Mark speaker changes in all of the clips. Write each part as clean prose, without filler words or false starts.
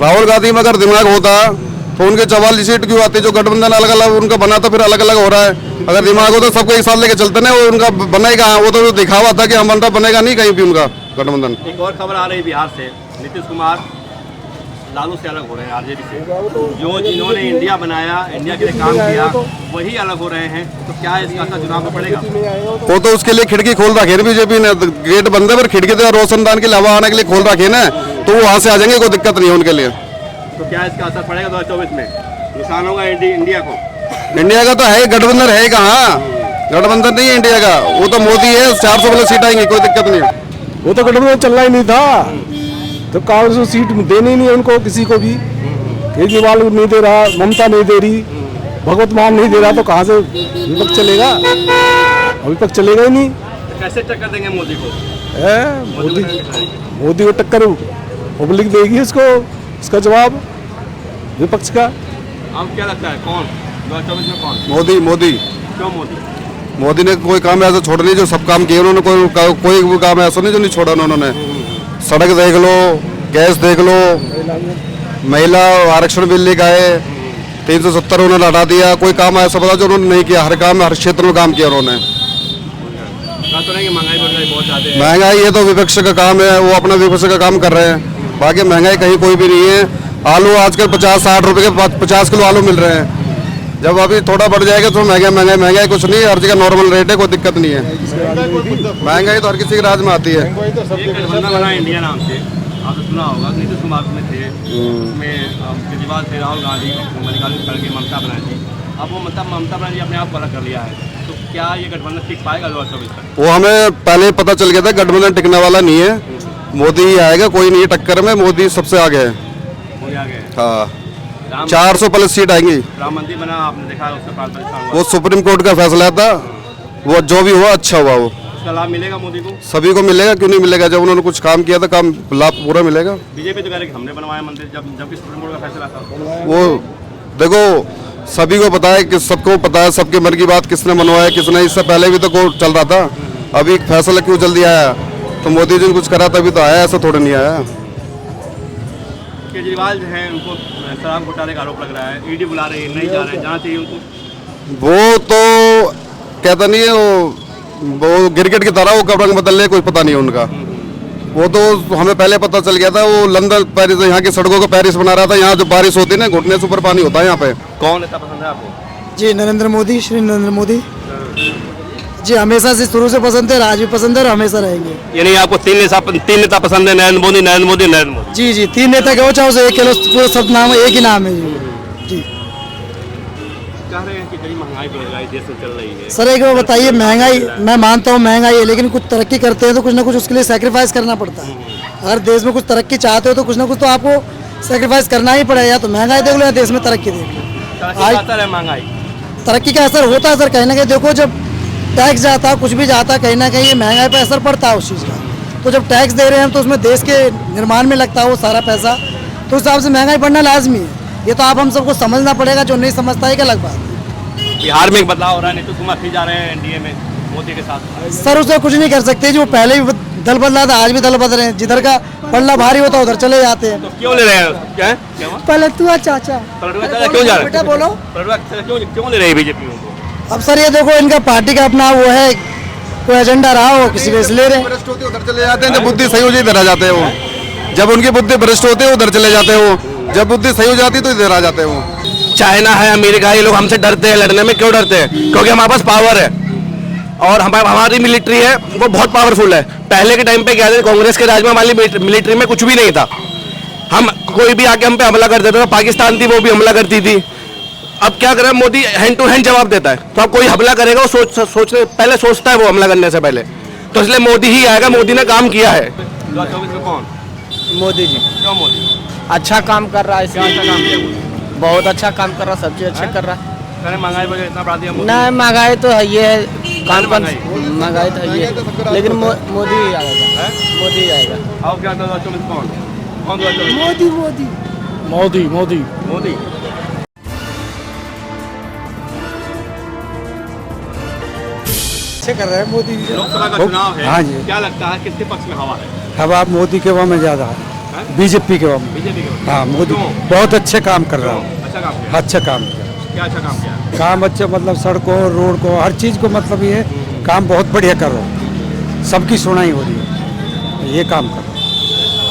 Speaker 1: राहुल गांधी में अगर दिमाग होता तो उनके 44 सीट क्यों आती, जो गठबंधन अलग अलग उनका बना था फिर अलग अलग हो रहा है। अगर दिमाग हो तो सबको एक साथ लेके चलते ना, वो उनका बनेगा, वो तो दिखावा था कि हम बनता बनेगा नहीं कहीं भी उनका गठबंधन।
Speaker 2: एक और खबर आ रही बिहार से, नीतीश कुमार लालू से अलग हो रहे हैं, आरजेडी से। जो जिन्होंने इंडिया बनाया, इंडिया के लिए काम किया, वही अलग हो रहे हैं। तो क्या इसका असर चुनाव में पड़ेगा?
Speaker 1: वो तो उसके लिए खिड़की खोल रखी है बीजेपी ने, गेट बंद है पर खिड़की तो रोशनदान के लिए हवा आने के लिए खोल रखी है ना, तो वो वहाँ से आ जाएंगे, कोई दिक्कत नहीं है उनके लिए।
Speaker 2: तो क्या इसका असर पड़ेगा 2024 में? नुकसान होगा इंडिया को?
Speaker 1: इंडिया का तो है, गठबंधन है कहाँ, गठबंधन नहीं है इंडिया का, वो तो मोदी है, 400 प्लस सीट आएंगी, कोई दिक्कत नहीं है।
Speaker 3: वो तो गठबंधन चलना ही नहीं था, तो कांग्रेस को सीट देनी ही नहीं है उनको, किसी को भी। केजरीवाल नहीं दे रहा, ममता नहीं दे रही, भगवत मान नहीं दे रहा, तो कहाँ से विपक्ष चलेगा? विपक्ष चलेगा ही नहीं।
Speaker 2: तो कैसे टक्कर देंगे मोदी को?
Speaker 3: मोदी को टक्कर पब्लिक देगी इसको, इसका जवाब विपक्ष का।
Speaker 2: अब क्या लगता है कौन 2024 में कौन?
Speaker 1: मोदी। मोदी
Speaker 2: क्यों मोदी?
Speaker 1: मोदी ने कोई काम ऐसा छोड़ा नहीं, जो सब काम किए उन्होंने, कोई भी काम ऐसा नहीं जो नहीं छोड़ा उन्होंने। सड़क देख लो, गैस देख लो, महिला आरक्षण बिल लेकर आए, 370 उन्होंने हटा दिया, कोई काम ऐसा बता जो उन्होंने नहीं किया, हर काम हर क्षेत्र में काम किया उन्होंने।
Speaker 2: तो नहीं कि महंगाई बढ़ रही बहुत ज्यादा है?
Speaker 1: महंगाई ये तो विपक्ष का काम है, वो अपना विपक्ष का काम कर रहे हैं, बाकी महंगाई कहीं कोई भी नहीं है। आलू आजकल 50-60 रुपए के 50 किलो आलू मिल रहे हैं, जब अभी थोड़ा बढ़ जाएगा तो महंगाई कुछ नहीं, हर जगह नॉर्मल रेट है, कोई दिक्कत नहीं है। महंगाई तो हर किसी के राज में आती है।
Speaker 2: गठबंधन बना इंडिया नाम से, आपने सुना होगा, नीतीश कुमार में थे, उसमें केजरीवाल थे, राहुल गांधी, मल्लिकार्जुन खड़गे, ममता बनर्जी। अब वो ममता बनर्जी अपने आप को अलग कर लिया है, तो क्या ये गठबंधन टिक पाएगा 2024 तक?
Speaker 1: वो हमें पहले पता चल गया था, गठबंधन टिकने वाला नहीं है, मोदी ही आएगा, कोई नहीं है टक्कर में, मोदी सबसे आगे है। हाँ, 400 प्लस सीट आएंगी।
Speaker 2: राम मंदिर बना, आपने देखा उसका प्राण,
Speaker 1: वो सुप्रीम कोर्ट का फैसला था, वो जो भी हुआ अच्छा हुआ, वो
Speaker 2: उसका लाभ मिलेगा मोदी को?
Speaker 1: सभी को मिलेगा, क्यों नहीं मिलेगा, जब उन्होंने कुछ काम किया था, काम लाभ पूरा मिलेगा।
Speaker 2: बीजेपी तो कह रही है कि हमने बनवाया मंदिर, जबकि सुप्रीम कोर्ट का फैसला था।
Speaker 1: वो देखो, सभी को पता है कि सबको पता है, सबके मन की बात किसने मनवाया किसने, इससे पहले भी तो कोर्ट चल रहा था, अभी फैसला क्यों जल्दी आया? तो मोदी जी ने कुछ करा तभी तो आया, ऐसा थोड़ा नहीं आया।
Speaker 2: केजरीवाल जो है, उनको शराब घोटाले का आरोप लग रहा है, ईडी बुला रही है, नहीं जा रहे हैं, जाना चाहिए उनको?
Speaker 1: वो तो कहता नहीं है, वो क्रिकेट की तरह वो कब रंग बदल ले, कुछ पता नहीं है उनका। वो तो हमें पहले पता चल गया था, वो लंदन पेरिस, यहाँ की सड़कों को पेरिस बना रहा था, यहाँ जो बारिश होती है ना, घुटने से ऊपर पानी होता है यहाँ पे।
Speaker 2: कौन नेता पसंद है आपको?
Speaker 4: जी नरेंद्र मोदी, श्री नरेंद्र मोदी जी, हमेशा से शुरू से पसंद है, आज भी पसंद है और हमेशा रहेंगे।
Speaker 2: यानी आपको तीन नेता पसंद है, नरेंद्र मोदी, नरेंद्र मोदी, नरेंद्र मोदी।
Speaker 4: जी जी, 3 नेता के हो चाहे उसे एक पूरे सब नाम एक ही नाम है जी।
Speaker 2: कह रहे हैं कि बड़ी महंगाई बढ़ रही है, देश में चल रही है।
Speaker 4: सर एक बार बताइए, महंगाई मैं मानता हूँ महंगाई है, लेकिन कुछ तरक्की करते हैं तो कुछ ना कुछ उसके लिए सेक्रीफाइस करना पड़ता है। अगर देश में कुछ तरक्की चाहते हो तो कुछ ना कुछ तो आपको सेक्रीफाइस करना ही पड़ेगा, या तो महंगाई देख लो या देश में तरक्की देख लो।
Speaker 2: महंगाई
Speaker 4: तरक्की का असर होता है सर, कहीं ना कहीं देखो, जब टैक्स जाता है, कुछ भी जाता है, कहीं ना कहीं ये महंगाई पर असर पड़ता है उस चीज़ का। तो जब टैक्स दे रहे हैं तो उसमें देश के निर्माण में लगता है वो सारा पैसा, तो उस हिसाब से महंगाई बढ़ना लाजमी है। ये तो आप हम सबको समझना पड़ेगा, जो नहीं समझता है एक अलग बात है।
Speaker 2: बिहार में एक बदलाव हो रहा है, नीतीश कुमार फिर जा रहे हैं एनडीए में मोदी के साथ।
Speaker 4: सर उससे कुछ नहीं कर सकते, जो पहले भी दल बदला था, आज भी दल बदल रहे हैं, जिधर का पल्ला भारी होता है उधर चले जाते हैं।
Speaker 2: तो क्यों ले रहे हैं? क्या हुआ?
Speaker 4: पलटुआ चाचा
Speaker 2: क्यों जा रहे
Speaker 4: बेटा बोलो,
Speaker 2: क्यों ले रहे हैं बीजेपी उनको?
Speaker 4: अब सर ये देखो, इनका पार्टी का अपना वो है, कोई एजेंडा रहा हो, किसी को इसलिए रहे।
Speaker 1: भ्रष्ट होते उधर चले जाते हैं, जब बुद्धि सही हो जाती इधर आ जाते हैं वो। जब उनकी बुद्धि भ्रष्ट होती है उधर चले जाते हैं वो, जब बुद्धि सही हो जाती तो इधर आ जाते हैं वो।
Speaker 5: चाइना है, अमेरिका है, ये लोग हमसे डरते हैं लड़ने में। क्यों डरते हैं? क्योंकि हमारे पास पावर है और हमारी मिलिट्री है वो बहुत पावरफुल है। पहले के टाइम पे क्या था, कांग्रेस के राज में हमारी मिलिट्री में कुछ भी नहीं था, हम कोई भी आके हम पे हमला कर देता था। पाकिस्तान थी वो भी हमला करती थी। अब क्या करें, मोदी हैंड टू हैंड जवाब देता है, तो अब कोई हमला करेगा वो पहले सोचता है वो हमला करने से पहले, तो इसलिए मोदी ही आएगा। मोदी ने काम किया है।
Speaker 2: 2024 में कौन?
Speaker 6: मोदी जी।
Speaker 2: क्यों मोदी?
Speaker 6: अच्छा काम कर रहा है,
Speaker 2: क्या अच्छा काम किया मोदी?
Speaker 6: बहुत अच्छा काम कर रहा है, सब चीज अच्छे कर रहा है।
Speaker 2: करें महंगाई वजह इतना बढ़ा दिया मोदी?
Speaker 6: नहीं, महंगाई तो है, ये है काम
Speaker 2: महंगाई
Speaker 6: तो है ये, लेकिन मोदी ही आएगा, मोदी ही आएगा।
Speaker 2: आओ क्या 2024 कौन 2024?
Speaker 4: मोदी मोदी
Speaker 3: मोदी मोदी
Speaker 2: मोदी।
Speaker 4: अच्छे कर रहे हैं मोदी।
Speaker 2: लोकसभा का चुनाव है,
Speaker 3: हाँ जी।
Speaker 2: क्या लगता है किसके पक्ष में हवा है?
Speaker 3: हवा मोदी के वहाँ में ज़्यादा है। बीजेपी के
Speaker 2: बीजेपी के
Speaker 3: हाँ मोदी
Speaker 2: क्यों?
Speaker 3: बहुत अच्छे काम कर रहा हूँ,
Speaker 2: अच्छा काम किया,
Speaker 3: अच्छा काम किया।
Speaker 2: क्या अच्छा काम किया है?
Speaker 3: काम अच्छा मतलब सड़कों रोड को हर चीज़ को मतलब ये काम बहुत बढ़िया कर रहा हूँ, सबकी सुनाई हो रही है, ये काम कर रहा हूँ।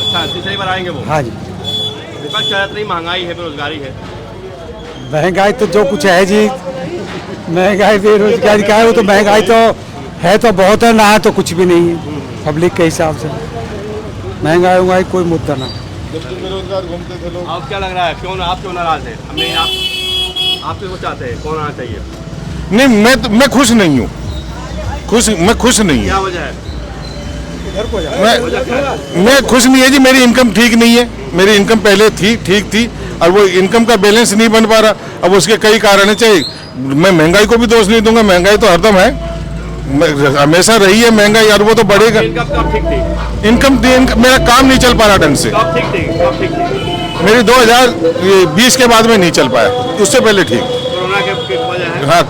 Speaker 2: अच्छा तीसरी बार आएंगे वो?
Speaker 3: हाँ जी,
Speaker 2: विपक्ष कह रहा है इतनी महंगाई है, बेरोजगारी है।
Speaker 3: महंगाई तो जो कुछ है जी, महंगाई बेरोजगारी क्या है, वो तो महंगाई तो बहुत है, ना है तो कुछ भी नहीं है पब्लिक के हिसाब से। महंगाई उंगाई कोई मुद्दा ना।
Speaker 2: आप क्या लग रहा है, क्यों आप क्यों नाराज हैं? हमने आप क्यों चाहते हैं, कौन आना चाहिए?
Speaker 7: नहीं मैं खुश नहीं हूँ, मैं खुश नहीं
Speaker 2: क्या
Speaker 7: हूँ,
Speaker 2: वजह है?
Speaker 7: मैं खुश नहीं है जी। मेरी इनकम ठीक नहीं है, मेरी इनकम पहले थी ठीक थी और वो इनकम का बैलेंस नहीं बन पा रहा। अब उसके कई कारण है, चाहे मैं महंगाई को भी दोष नहीं दूंगा, महंगाई तो हरदम है, हमेशा रही है महंगाई, और वो तो बढ़ेगा।
Speaker 2: इनकम कब ठीक थी?
Speaker 7: इनकम मेरा काम नहीं चल पा रहा ढंग से,
Speaker 2: कब ठीक थी, कब ठीक थी?
Speaker 7: मेरी 2020 के बाद में नहीं चल पाया, उससे पहले ठीक।
Speaker 2: कोरोना के वजह है?
Speaker 7: हाँ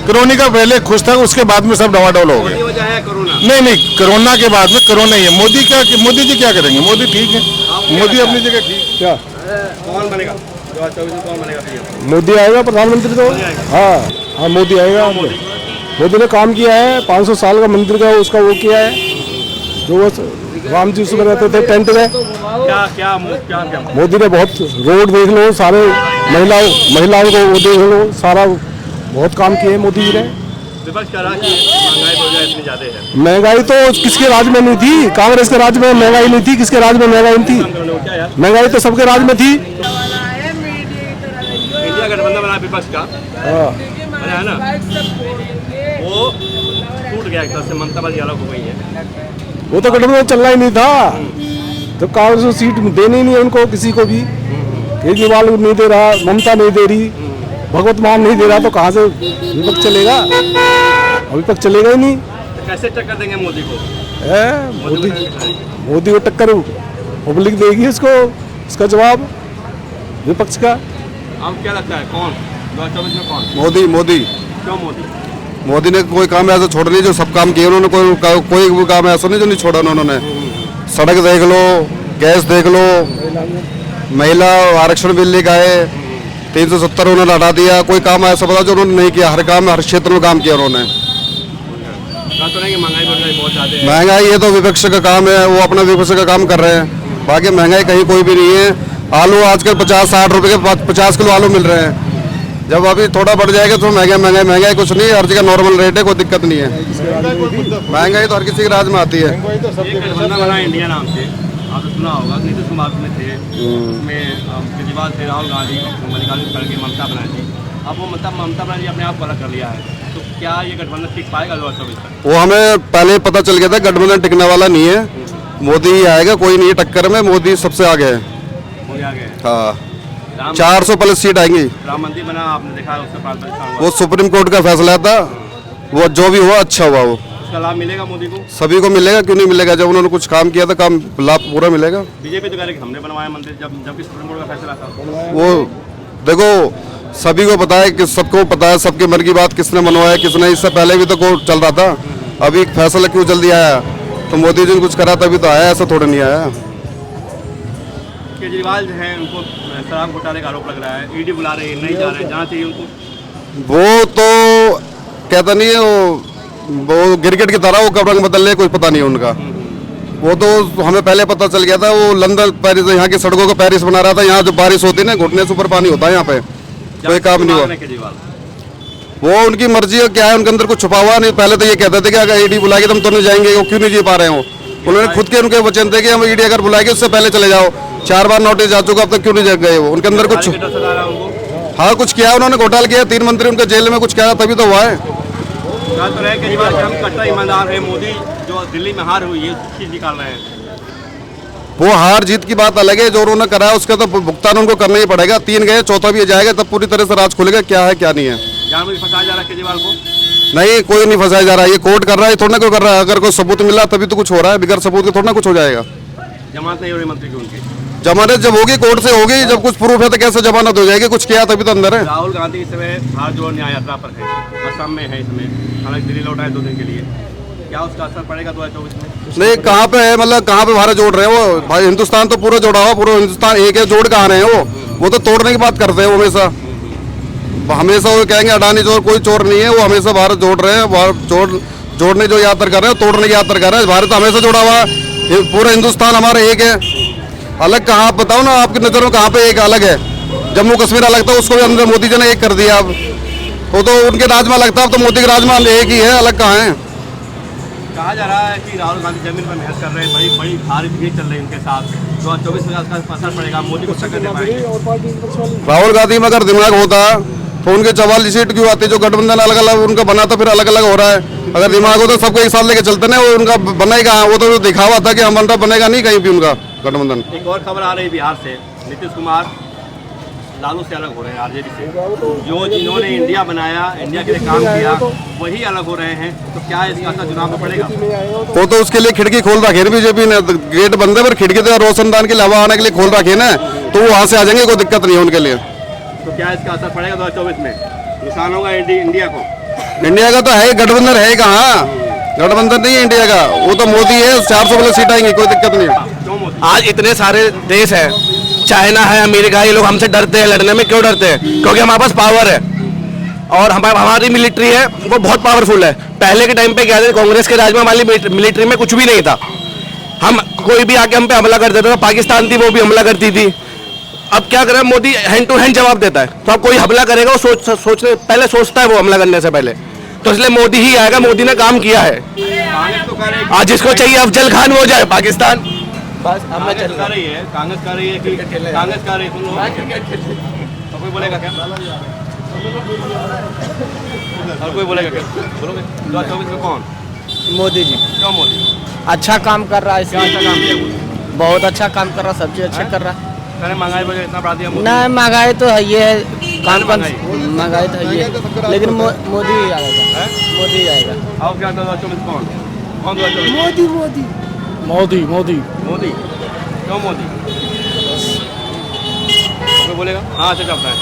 Speaker 7: कोरोना का पहले खुश था, उसके बाद में सब डवाडोल हो गए।
Speaker 2: वही वजह है कोरोना?
Speaker 7: नहीं कोरोना के बाद में कोरोना ही है। मोदी जी क्या करेंगे? मोदी ठीक है, मोदी अपनी जगह ठीक।
Speaker 3: क्या
Speaker 2: कौन बनेगा 2024 में, कौन बनेगा पीएम?
Speaker 3: मोदी आएगा प्रधानमंत्री तो? हाँ मोदी आएगा। मोदी ने काम किया है, 500 साल का मंदिर का उसका वो किया है, जो वो राम जी उसमें रहते थे टेंट में।
Speaker 2: क्या क्या क्या क्या
Speaker 3: मोदी ने बहुत रोड देख लो, सारे महिलाओं को वो देख लो, सारा बहुत काम किए हैं मोदी जी ने।
Speaker 2: विपक्ष कह रहा है कि महंगाई बेरोजगारी इतनी ज्यादा है।
Speaker 3: महंगाई तो किसके राज में नहीं थी? कांग्रेस के राज में महंगाई नहीं थी, किसके राज में महंगाई नहीं थी?
Speaker 2: क्या यार,
Speaker 3: महंगाई तो सबके राज में थी।
Speaker 2: इंडिया गठबंधन बना विपक्ष का,
Speaker 3: हाँ
Speaker 2: बना है ना, वो टूट गया एक तरह से, ममता बनर्जी अलग हो गई है।
Speaker 3: वो तो गठबंधन चलना ही नहीं था, तो कांग्रेस को सीट देनी ही नहीं है उनको, किसी को भी। केजरीवाल नहीं दे रहा, ममता नहीं दे रही, भगवत मान नहीं दे रहा, तो कहाँ से विपक्ष चलेगा? विपक्ष चलेगा ही नहीं।
Speaker 2: तो कैसे टक्कर देंगे मोदी को?
Speaker 3: मोदी को टक्कर पब्लिक देगी उसको, इसका जवाब विपक्ष का।
Speaker 2: अब क्या लगता है कौन 2024 में कौन?
Speaker 1: मोदी
Speaker 2: क्यों मोदी?
Speaker 1: मोदी ने कोई काम ऐसा छोड़ा नहीं जो सब काम किए उन्होंने, कोई भी काम ऐसा नहीं जो नहीं छोड़ा उन्होंने। सड़क देख लो, गैस देख लो, महिला आरक्षण बिल लेकर आए, 370 उन्होंने हटा दिया। कोई काम ऐसा बता जो उन्होंने नहीं किया, हर काम हर क्षेत्र में काम किया उन्होंने।
Speaker 2: कहा तो नहीं कि महंगाई बेरोजगारी बहुत ज्यादा है।
Speaker 1: महंगाई ये तो विपक्ष का काम है, वो अपना विपक्ष का काम कर रहे हैं, बाकी महंगाई कहीं कोई भी नहीं है। आलू आजकल 50-60 रुपए के 50 किलो आलू मिल रहे हैं। जब अभी थोड़ा बढ़ जाएगा तो महंगाई कुछ नहीं, हर जगह नॉर्मल रेट है, कोई दिक्कत नहीं है। महंगाई तो हर किसी के राज में आती है।
Speaker 2: ये गठबंधन बना इंडिया नाम से, आपने सुना होगा, नीतीश कुमार में थे, उसमें केजरीवाल थे, राहुल गांधी, मल्लिकार्जुन खड़गे, ममता बनर्जी। अब वो ममता बनर्जी अपने आप को अलग कर लिया है, तो क्या ये गठबंधन टिक पाएगा 2024 तक?
Speaker 1: वो हमें पहले पता चल गया था, गठबंधन टिकने वाला नहीं है, मोदी ही आएगा, कोई नहीं है टक्कर में, मोदी सबसे आगे है।
Speaker 2: मोदी आ गए।
Speaker 1: हाँ 400 प्लस सीट आएंगी।
Speaker 2: राम मंदिर बना, आपने देखा उससे 5 परेशान हुआ,
Speaker 1: वो सुप्रीम कोर्ट का फैसला था, वो जो भी हुआ अच्छा हुआ, वो
Speaker 2: उसका लाभ मिलेगा मोदी को?
Speaker 1: सभी को मिलेगा, क्यों नहीं मिलेगा? जब उन्होंने कुछ काम किया था, काम लाभ पूरा मिलेगा।
Speaker 2: बीजेपी तो कह रही कि हमने बनवाया मंदिर, जबकि सुप्रीम कोर्ट का फैसला था।
Speaker 1: वो देखो सभी को पता है कि सबको पता है, सबके मन की बात किसने मनवाया किसने। इससे पहले भी तो कोर्ट चल रहा था, अभी फैसला क्यों जल्दी आया? तो मोदी जी ने कुछ करा तभी तो आया, ऐसा थोड़ा नहीं आया।
Speaker 2: केजरीवाल जो है उनको शराब घोटाले का आरोप लग रहा है, ईडी बुला रही है, नहीं जा रहे हैं, जाना चाहिए उनको।
Speaker 1: वो तो कहता नहीं है, वो गिरगिट की तरह वो कब रंग बदल ले, कुछ पता नहीं है उनका। वो तो हमें पहले पता चल गया था, वो लंदन पेरिस यहाँ की सड़कों को पेरिस बना रहा था। यहाँ जो बारिश होती है ना, घुटने से ऊपर पानी होता है, यहाँ पे कोई काम नहीं हुआ।
Speaker 2: केजरीवाल
Speaker 1: वो उनकी मर्जी है, क्या है उनके अंदर कुछ छुपा हुआ नहीं। पहले तो ये कहते थे कि अगर ईडी बुलाएगी तो हम तो नहीं जाएंगे, वो क्यों नहीं जी पा रहे हो? उन्होंने खुद के उनके वचन थे कि हम ईडी अगर बुलाएगी उससे पहले चले जाओ। 4 बार नोटिस जा चुका, अब तक क्यों नहीं गए वो? उनके अंदर कुछ हाँ कुछ किया, उन्होंने घोटाला किया, 3 मंत्री उनके जेल में कुछ किया, तभी तो हुआ है।
Speaker 2: तो रहे केजरीवाल कि हम कट्टर ईमानदार है, मोदी जो दिल्ली में हार हुई है उसकी चीज निकाल रहे हैं।
Speaker 1: वो हार जीत की बात अलग है, जो उन्होंने करा है उसका तो भुगतान उनको करना ही पड़ेगा। 3 गए, चौथा भी जाएगा, तब पूरी तरह से राज खुलेगा क्या है क्या नहीं है।
Speaker 2: जानबूझ के फंसाया जा रहा है केजरीवाल को?
Speaker 1: नहीं, कोई नहीं फंसाया जा रहा है, ये कोर्ट कर रहा है, थोड़ा ना कोई कर रहा है। अगर कोई सबूत मिला तभी तो कुछ हो रहा है, बगैर सबूत के थोड़ा ना कुछ हो जाएगा।
Speaker 2: जमानत नहीं हो रही मंत्री की उनकी?
Speaker 1: जमानत जब होगी कोर्ट से होगी, जब कुछ प्रूफ है तो कैसे जमानत हो जाएगी? कुछ किया तभी तो अंदर है।
Speaker 2: राहुल गांधी इस समय भारत जोड़ो न्याय यात्रा पर है, असम में है इसमें, हालांकि दिल्ली लौटा है 2 दिन के लिए। क्या उसका असर पड़ेगा 2024 में?
Speaker 1: नहीं कहाँ पे है, मतलब कहाँ पे भारत जोड़ रहे हैं वो? भाई हिंदुस्तान तो पूरा जोड़ा हुआ, पूरा हिंदुस्तान एक है, जोड़ कहाँ रहे हैं वो तो तोड़ने की बात करते हैं वो हमेशा वो कहेंगे अडानी चोर, कोई चोर नहीं है, वो हमेशा भारत जोड़ रहे हैं। भारत जोड़ने जो यात्रा कर रहे हैं, तोड़ने की यात्रा कर रहे हैं। भारत हमेशा जोड़ा हुआ है, पूरा हिंदुस्तान हमारा एक है। अलग कहाँ, बताओ ना आपकी नज़र में कहाँ पे एक अलग है? जम्मू कश्मीर अलग था, उसको भी अंदर मोदी जी ने एक कर दिया। अब वो तो उनके राज में अलग था, अब तो मोदी के राज में एक ही है, अलग कहाँ है?
Speaker 2: कहा जा रहा है कि राहुल गांधी जमीन पर मेहनत कर रहे हैं, बड़ी बड़ी भारी भीड़ चल रही है उनके साथ। 2024 में असर पड़ेगा, मोदी को टक्कर दे पाएंगे।
Speaker 1: राहुल गांधी में अगर दिमाग होता तो उनके 44 सीट क्यों आती? जो गठबंधन अलग अलग उनका बना था, फिर अलग अलग हो रहा है। अगर दिमाग होता सबको एक साथ लेके चलते ना, वो उनका बना ही कहाँ? वो तो दिखावा था कि हम बनता बनेगा नहीं कहीं भी उनका गठबंधन।
Speaker 2: एक और खबर आ रही है बिहार से, नीतीश कुमार लालू से अलग हो रहे हैं, आरजेडी से। जो जिन्होंने इंडिया बनाया, इंडिया के लिए काम किया, वही अलग हो रहे हैं। तो क्या इसका असर चुनाव में पड़ेगा?
Speaker 1: वो तो उसके लिए खिड़की खोल रखे है बीजेपी ने, गेट बंद है पर खिड़की तो रोशनदान के लिए हवा आने के लिए खोल रखे ना, तो वो वहाँ से आ जाएंगे, कोई दिक्कत नहीं है उनके लिए।
Speaker 2: तो क्या इसका असर पड़ेगा 2024 में? नुकसान होगा इंडिया को?
Speaker 1: इंडिया का तो है, गठबंधन है कहाँ? गठबंधन नहीं है इंडिया का, वो तो मोदी है, 400 प्लस सीट आएंगी, कोई दिक्कत नहीं है।
Speaker 5: आज इतने सारे देश है, चाइना है, अमेरिका है, ये लोग हमसे डरते हैं लड़ने में। क्यों डरते हैं? क्योंकि हमारे पास पावर है और हमारी मिलिट्री है वो बहुत पावरफुल है। पहले के टाइम पे क्या था, कांग्रेस के राज में हमारी मिलिट्री में कुछ भी नहीं था। हम कोई भी आके हम पे हमला कर देता था, पाकिस्तान थी वो भी हमला करती थी। अब क्या करे, मोदी हैंड टू हैंड जवाब देता है। तो अब कोई हमला करेगा वो पहले सोचता है वो हमला करने से पहले, तो इसलिए मोदी ही आएगा। मोदी ने काम किया है। आज जिसको चाहिए अफजल खान वो जाए पाकिस्तान।
Speaker 2: बस कांग्रेस कर रही है, कांग्रेस कर रही है कि कांग्रेस कर रही है, सुन लो। तो कोई बोलेगा क्या? और कोई बोलेगा क्या? बोलोगे 2024 में कौन?
Speaker 6: मोदी जी
Speaker 2: क्यों मोदी?
Speaker 6: अच्छा काम कर रहा है,
Speaker 2: क्या अच्छा काम किया मोदी?
Speaker 6: बहुत अच्छा काम कर रहा है, सब चीज अच्छे कर रहा है।
Speaker 2: मैंने महंगाई वगैरह इतना बढ़ा दिया मोदी।
Speaker 6: ना महंगाई तो है, ये है काम
Speaker 2: महंगाई
Speaker 6: तो है ये, लेकिन मोदी ही आएगा, मोदी आएगा।
Speaker 2: अब क्या 2024 कौन 2024?
Speaker 3: मोदी मोदी मोदी मोदी
Speaker 2: मोदी क्यों मोदी? कोई बोलेगा? हाँ अच्छा चलता है।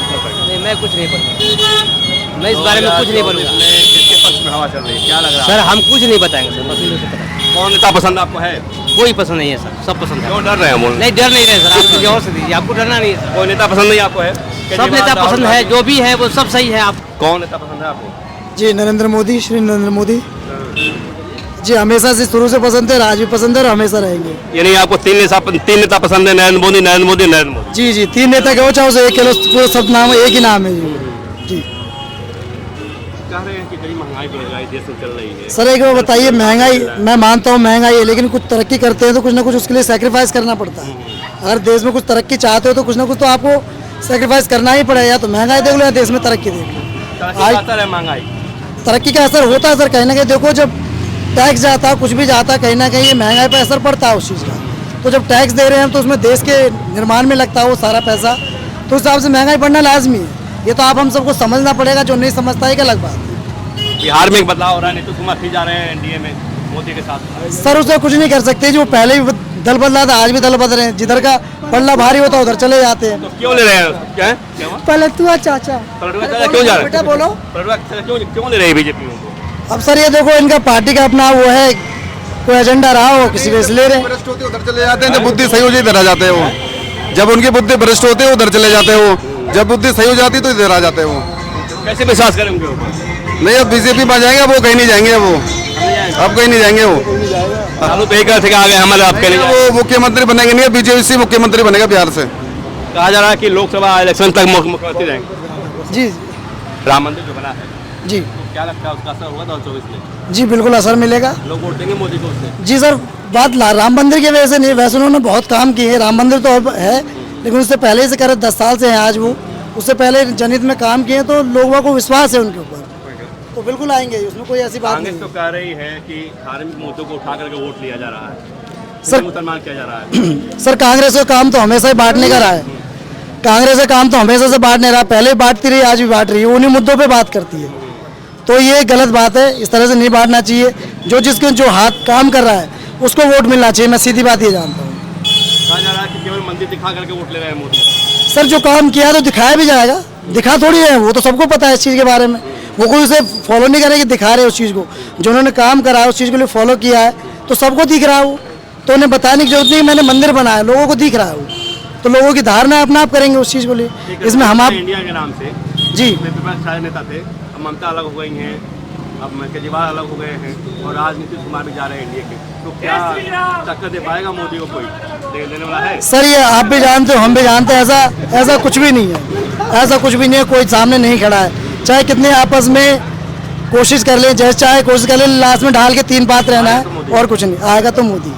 Speaker 6: नहीं, मैं कुछ नहीं बोलूँगा, मैं इस बारे में कुछ नहीं बोलूँगा।
Speaker 2: किसके पक्ष में हवा चल रही है, क्या लग रहा है?
Speaker 6: सर हम कुछ नहीं बताएंगे सर, बस मुझे पता है।
Speaker 2: कौन नेता पसंद आपको है?
Speaker 6: कोई पसंद नहीं है सर, सब पसंद है।
Speaker 2: क्यों डर रहे हैं बोल?
Speaker 6: नहीं डर नहीं रहे सर, आप किसी और से दीजिए, आपको डरना नहीं है सर।
Speaker 2: कोई नेता पसंद नहीं आपको है?
Speaker 6: सब नेता पसंद है, जो भी है वो सब सही है। आप
Speaker 2: कौन नेता पसंद है आपको?
Speaker 4: जी नरेंद्र मोदी, श्री नरेंद्र मोदी जी हमेशा से शुरू से पसंद थे, आज भी पसंद है और हमेशा रहेंगे।
Speaker 2: यानी आपको तीन नेता पसंद है, नरेंद्र मोदी, नरेंद्र मोदी, नरेंद्र मोदी।
Speaker 4: जी जी, 3 नेता के हो चाहे उसे एक पूरे सब नाम एक ही नाम है जी।
Speaker 2: कह रहे हैं कि कई महंगाई बेरोजगारी देश में चल रही है।
Speaker 4: सर एक बार बताइए, महंगाई मैं मानता हूँ महंगाई है, लेकिन कुछ तरक्की करते हैं तो कुछ ना कुछ उसके लिए सेक्रीफाइस करना पड़ता है। अगर देश में कुछ तरक्की चाहते हो तो कुछ ना कुछ तो आपको सेक्रीफाइस करना ही पड़ेगा। या तो महंगाई देख लो या देश में तरक्की देख लो।
Speaker 2: असर है महंगाई,
Speaker 4: तरक्की का असर होता है सर, कहीं ना कहीं देखो जब टैक्स जाता कुछ भी जाता, कहीं ना कहीं ये महंगाई पर असर पड़ता है उस चीज़ का। तो जब टैक्स दे रहे हैं तो उसमें देश के निर्माण में लगता है वो सारा पैसा, तो उस हिसाब से महंगाई बढ़ना लाजमी है। ये तो आप हम सबको समझना पड़ेगा, जो नहीं समझता है एक अलग बात है।
Speaker 2: बिहार में एक बदलाव हो रहा है, नीतीश कुमार फिर जा रहे हैं एनडीए में मोदी के साथ।
Speaker 4: सर उसमें कुछ नहीं कर सकते, जो पहले भी दल बदला था आज भी दल बदल रहे हैं। जिधर का पल्ला भारी होता है उधर चले जाते हैं।
Speaker 2: तो क्यों ले रहे हैं? क्या है? क्या हुआ?
Speaker 4: पहले तू चाचा
Speaker 2: पलटवार चाचा क्यों जा रहे
Speaker 4: बेटा
Speaker 2: हैं?
Speaker 4: बोलो।
Speaker 2: पलटवार चाचा क्यों ले रहे हैं बीजेपी में?
Speaker 4: अब सर ये देखो, इनका पार्टी का अपना वो है, कोई एजेंडा रहा हो किसी वजह से ले रहे हैं।
Speaker 1: भ्रष्ट होते उधर चले जाते हैं, जब बुद्धि सही हो जाती इधर आ जाते हैं वो। जब उनकी बुद्धि भ्रष्ट होते है उधर चले जाते हैं वो, जब बुद्धि सही हो जाती तो इधर आ जाते हैं वो।
Speaker 2: कैसे विश्वास करें उनके ऊपर?
Speaker 1: नहीं अब बीजेपी में आ जाएंगे, वो कहीं नहीं जाएंगे, वो अब कहीं नहीं जाएंगे वो।
Speaker 2: लालू तो एक से आ गए हमारे आपके लिए।
Speaker 1: वो मुख्यमंत्री बनेंगे नहीं, बीजेपी से मुख्यमंत्री बनेगा बिहार से।
Speaker 2: कहा जा रहा है कि लोकसभा इलेक्शन तक मुख्यमंत्री रहेंगे।
Speaker 4: जी
Speaker 2: राम मंदिर जो बना है,
Speaker 4: जी
Speaker 2: तो क्या लगता है उसका असर होगा 2024 में?
Speaker 4: जी बिल्कुल असर मिलेगा।
Speaker 2: लोग वोट देंगे मोदी को उससे?
Speaker 4: जी सर, बात राम मंदिर की वजह से नहीं, वैसे उन्होंने बहुत काम किए हैं। राम मंदिर तो अब है, लेकिन उससे पहले से करे 10 साल से है आज वो, उससे पहले जनहित में काम किए, तो लोगों को विश्वास है उनके ऊपर, तो बिल्कुल आएंगे, उसमें कोई ऐसी बात
Speaker 2: कांग्रेस
Speaker 4: नहीं।
Speaker 2: तो कह रही है कि धार्मिक मुद्दों को उठा करके वोट लिया जा रहा है,
Speaker 4: सर
Speaker 2: मुसलमान किया जा रहा है।
Speaker 4: सर कांग्रेस का काम तो हमेशा ही बांटने का रहा है। कांग्रेस का काम तो हमेशा से बांटने रहा, पहले बांटती रही, आज भी बांट रही है, उन्हीं मुद्दों पे बात करती है। तो ये गलत बात है, इस तरह से नहीं बांटना चाहिए। जो जिसके जो हाथ काम कर रहा है उसको वोट मिलना चाहिए, मैं सीधी बात ये जानता हूँ।
Speaker 2: कहा जा रहा है कि केवल मंदिर दिखा करके वोट ले रहे हैं मोदी।
Speaker 4: सर जो काम किया तो दिखाया भी जाएगा, दिखा थोड़ी है, वो तो सबको पता है इस चीज़ के बारे में। वो कोई उसे फॉलो नहीं करेगा कि दिखा रहे उस चीज़ को, जो उन्होंने काम करा है उस चीज़ के लिए फॉलो किया है, तो सबको दिख रहा है वो, तो उन्हें बताने की जरूरत नहीं मैंने मंदिर बनाया, लोगों को दिख रहा है वो, तो लोगों की धारणा अपना आप करेंगे उस चीज़ को लिए। इसमें हम आप
Speaker 2: इंडिया के नाम से
Speaker 4: जी
Speaker 2: विपक्ष सारे नेता थे, अब ममता अलग हो गई हैं, अब केजरीवाल अलग हो गए हैं और आज नीतीश कुमार भी जा रहे हैं एनडीए के, तो क्या टक्कर दे पाएगा मोदी को? कोई देने वाला है?
Speaker 4: सर ये आप भी जानते हो हम भी जानते हैं, ऐसा कुछ भी नहीं है, ऐसा कुछ भी नहीं है, कोई सामने नहीं खड़ा है, चाहे कितने आपस में कोशिश कर लें, जैसे चाहे कोशिश कर लें, लास्ट में ढाल के 3 बात रहना है और कुछ नहीं, आएगा तो मोदी।